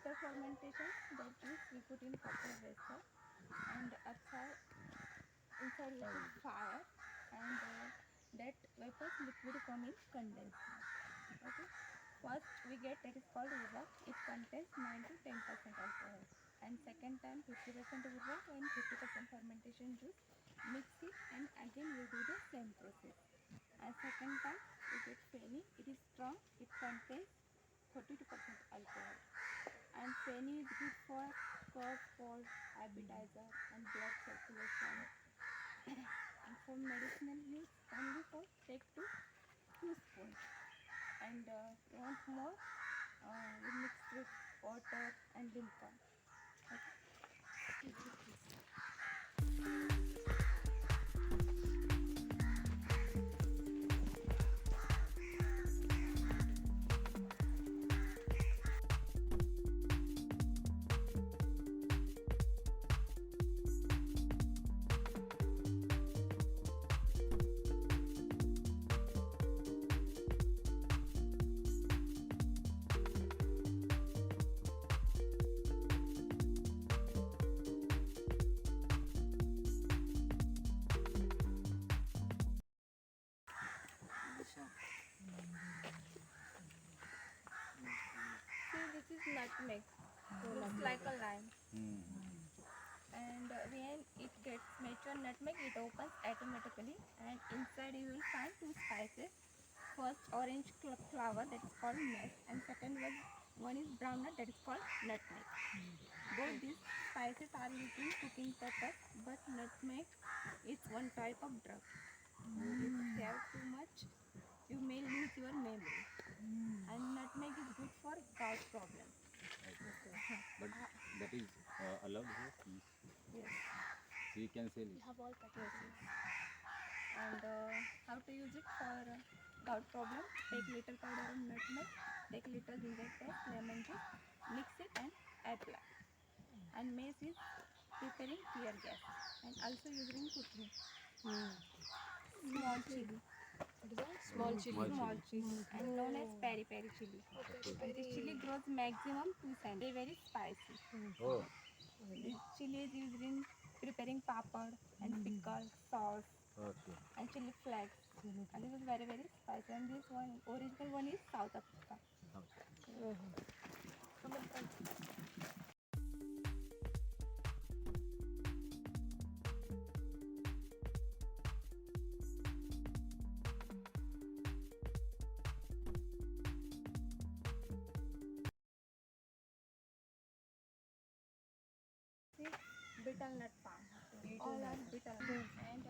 after fermentation, that juice we put in copper vessel, and outside inside we put fire, and that vapors liquid come in condensed milk. Okay. First we get that is called urvak. It contains 9 to 10% alcohol. And second time 50% urvak and 50% fermentation juice. Mix it and again we do the same process. And second time we get Feni. It is strong. It contains 42% alcohol. And Feni is good for cough, cold, appetizer, and blood circulation. And for medicinal use, only for take 2 spoons. And want more, we mix with water and limca. See, this is nutmeg. Looks like a lime. And when it gets mature nutmeg, it opens automatically, and inside you will find 2 spices. First orange flower, that is called mace, and second one is brown nut, that is called nutmeg. Both these spices are used in cooking purpose, but nutmeg is one type of drug. If you have too much, you may lose your memory. And nutmeg is good for gout problem. But that is allowed here. Yes. So you can sell it. And how to use it for gout problem? Take little powder of nutmeg, take little ginger paste, lemon juice, mix it and apply. And mace is preparing tear gas and also used in cooking. Small chili. Small chili. Small chili and known as peri peri chili. This chili grows maximum 2 cm. Very spicy. Oh, This chili is used in preparing papad and pickle, sauce, okay. and chili flakes. And this is very very spicy. And this one, original one is South Africa. See, betel nut palm. All are betel nut. And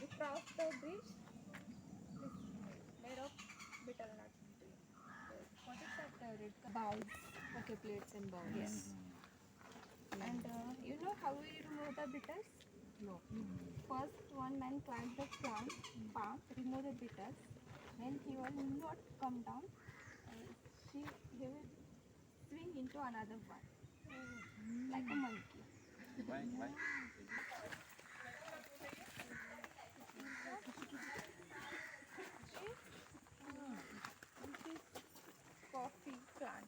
we cross the bridge. This made of betel nut tree. Yes. What is that red bowl? Okay, plates and bowls. Yes. And you know how we remove the beetles? No. First, one man climbs the palm, remove the beetles. When he will not come down, he will swing into another one, like a monkey. Why? Why? This is coffee plant.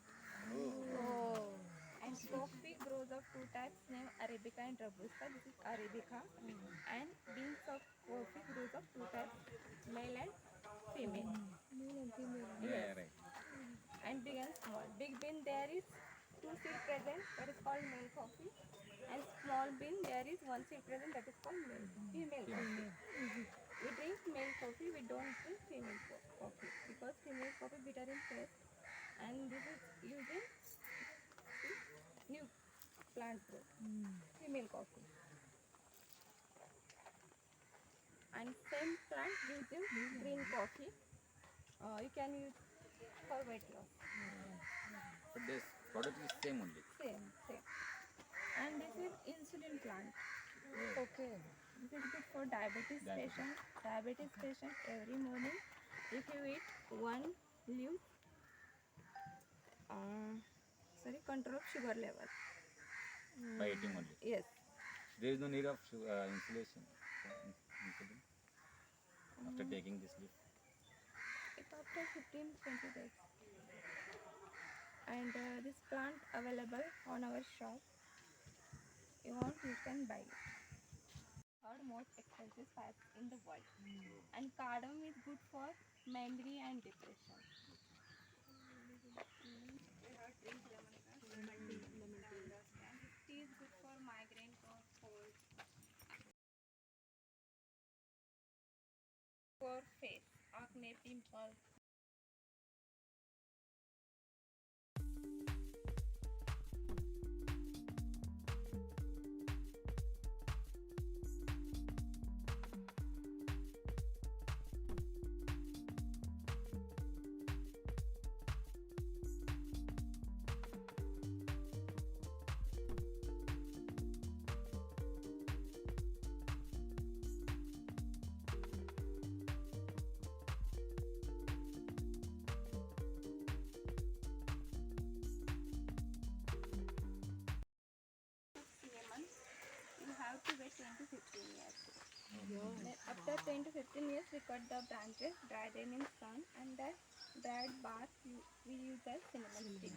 Oh. And coffee grows of 2 types named Arabica and Robusta. This is Arabica. And beans of coffee grows of 2 types, male and female. Yeah, right. And big and small. Big bean there is 2 seed present, that is called male coffee. And small bean there is 1 seed present, that is called female coffee. We drink male coffee, we don't drink female coffee because female coffee bitter in taste. And this is using new plant growth, female coffee. And same plant gives you green coffee. You can use for weight loss. But this product is same only. Same. And this is insulin plant. Okay. This is good for diabetes patient. Diabetes patient every morning, if you eat one leaf, control sugar level. By eating only. Yes. There is no need of insulation. Insulin. After taking this leaf. It's after 15-20 days. And this plant available on our shop. You want, you can buy it. Third most expensive spice in the world. And cardamom is good for memory and depression. We have drink lemongrass. And this tea is good for migraine or cold. For face, acne, pimples. Cinnamon, you have to wait 10 to 15 years. Then after 10 to 15 years, we cut the branches, dry them in sun, and that dried bark we use as cinnamon stick.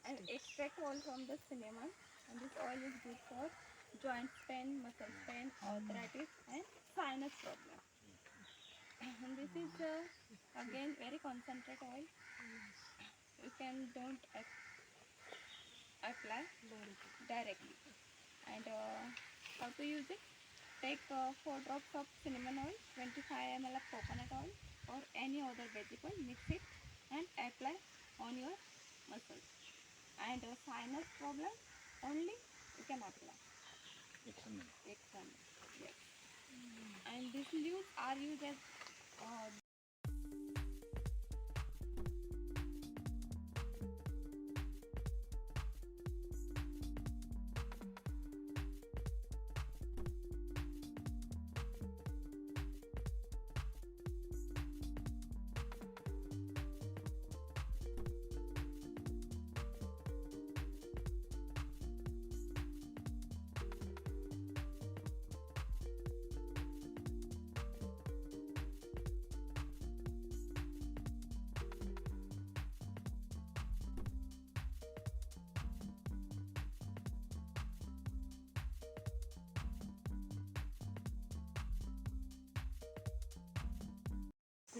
And extract oil from the cinnamon. And this oil is good for joint pain, muscle pain, arthritis, and sinus problem. And this is again very concentrated oil. You can don't apply directly. And how to use it? Take 4 drops of cinnamon oil, 25 ml of coconut oil, or any other vegetable, mix it and apply on your muscles. And sinus problem only you can apply. External. Yes. And these leaves are used as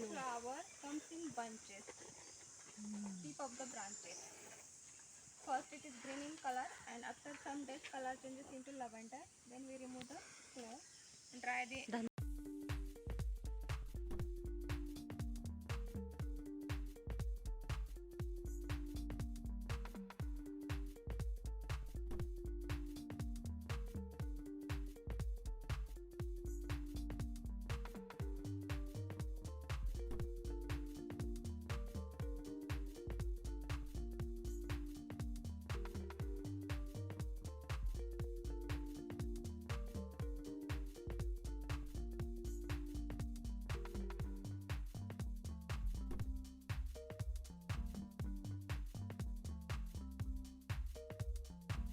flower comes in bunches, tip of the branches. First it is green in color, and after some days color changes into lavender. Then we remove the flower, dry the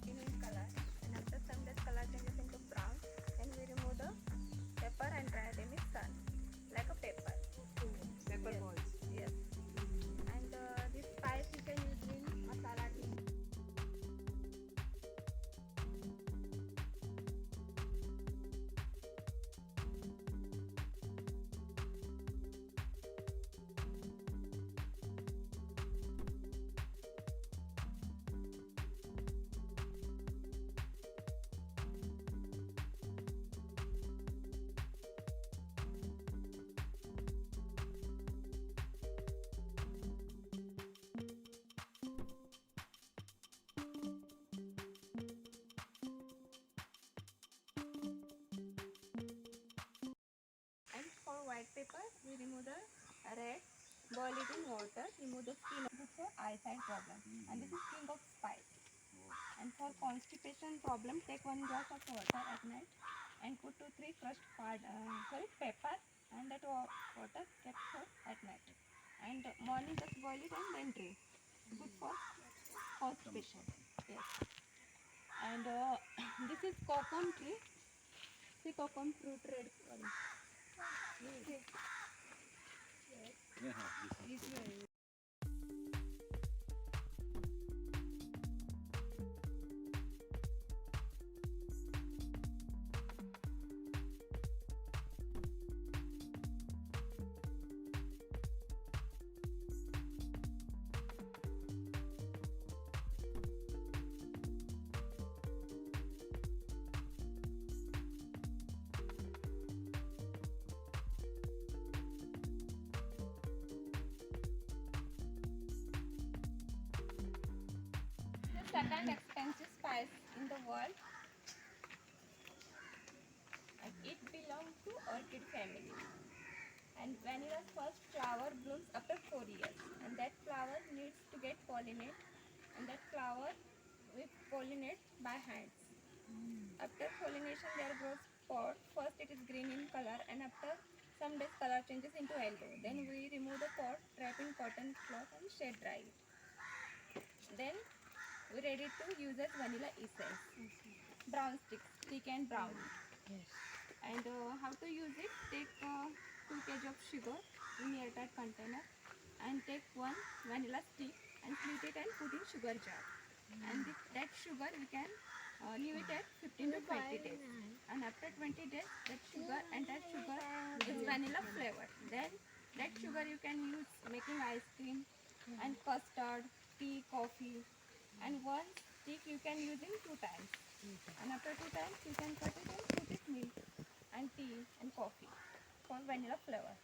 green in color, and after some days color changes into brown. Then we remove the pepper and dry them in sun, like a pepper. Pepper Yes. balls. Yes. And this spice you can use in masala tea. And for white pepper, we remove the red, boil it in water, remove the skin good for eyesight problem. And this is king of spice. And for constipation problem, take 1 glass of water at night and put 2 3 crushed pepper, and that water kept for at night. And morning just boil it and then drink. Good for constipation. Yes. And this is coconut tree. See coconut fruit red color. Yes. Yeah, this is This way. second expensive spice in the world, and it belongs to orchid family. And vanilla's first flower blooms after 4 years, and that flower needs to get pollinated, and that flower we pollinate by hands. After pollination, there grows pod. First, it is green in color, and after some days, color changes into yellow. Then we remove the pod, wrap in cotton cloth, and shade dry it. Then we ready to use as vanilla essence. Brown sticks, thick and brown. Yes. And how to use it? Take 2 kg of sugar in airtight container, and take 1 vanilla stick and split it and put in sugar jar. And that sugar we can leave it at 15 to 20 days. And after 20 days, that sugar and that sugar is vanilla flavor. Then that sugar you can use making ice cream and custard, tea, coffee. And one stick you can use in 2 times. And after 2 times you can cut it and put it milk and tea and coffee for vanilla flavor.